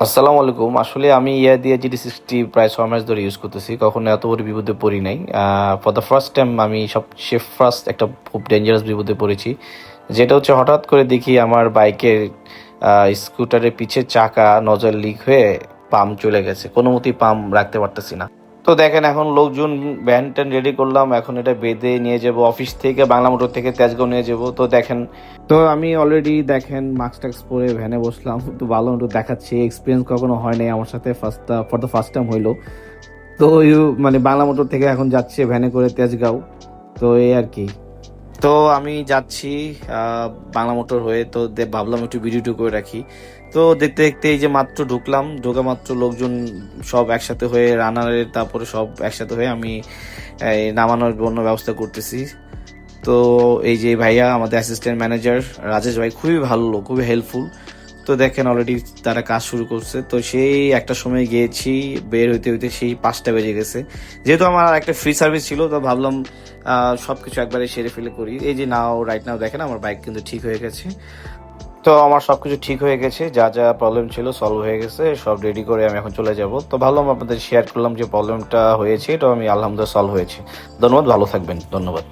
আসসালামু আলাইকুম। আসলে আমি দিয়ে GT60 প্রায় ৬ মাস ধরে ইউজ করতেছি। কখনো এত বড় বিপদে পড়ি নাই। ফর দ্য ফার্স্ট টাইম আমি সবচেয়ে ফার্স্ট একটা খুব ডেঞ্জারাস বিপদে পড়েছি। যেটা হচ্ছে হঠাৎ করে দেখি আমার বাইকের স্কুটারের পিছের চাকা নজল লিক হয়ে পাম্প চলে গেছে। কোনোমতেই পাম্প রাখতে পারতেছি না। তো দেখেন এখন লোকজন ভ্যান-ট্যান রেডি করলাম। এখন এটা বেঁধে নিয়ে যাবো অফিস থেকে বাংলা মোটর থেকে তেজগাঁও নিয়ে যাবো। তো দেখেন তো আমি অলরেডি দেখেন মাস্ক-টাস্ক পরে ভ্যানে বসলাম। তো ভালো মতো দেখাচ্ছি। এক্সপেরিয়েন্স কখনো হয় নাই আমার সাথে ফর দ্য ফার্স্ট টাইম হইলো। তো মানে বাংলা মোটর থেকে এখন যাচ্ছে ভ্যানে করে তেজগাঁও। তো এই আর কি। তো আমি যাচ্ছি আহ, বাংলা মোটর হয়ে। তো ভাবলাম একটু ভিডিও করে রাখি। তো দেখতে দেখতে এই যে মাত্র ঢুকলাম, ঢোকা মাত্র লোকজন সব একসাথে হয়ে রানারের তারপরে সব একসাথে হয়ে আমি নামানোর জন্য ব্যবস্থা করতেছি। তো এই যে ভাইয়া আমাদের অ্যাসিস্ট্যান্ট ম্যানেজার রাজেশ ভাই খুবই ভালো লোক, খুবই হেল্পফুল। তো দেখেন অলরেডি তারা কাজ শুরু করছে। তো সেই একটা সময় গিয়েছি, বের হইতে হইতে সেই 5টা বেজে গেছে। যেহেতু আমার আর একটা ফ্রি সার্ভিস ছিল, তো ভাবলাম সবকিছু একবারে সেরে ফেলে করি। এই যে রাইট নাও দেখেন আমার বাইক কিন্তু ঠিক হয়ে গেছে। তো আমার সবকিছু ঠিক হয়ে গেছে, যা যা প্রবলেম ছিল সলভ হয়ে গেছে, সব রেডি করে আমি এখন চলে যাব। তো ভাবলাম আপনাদের শেয়ার করলাম যে প্রবলেমটা হয়েছে, এটা আমি আলহামদুলিল্লাহ সলভ হয়েছে। ধন্যবাদ, ভালো থাকবেন, ধন্যবাদ।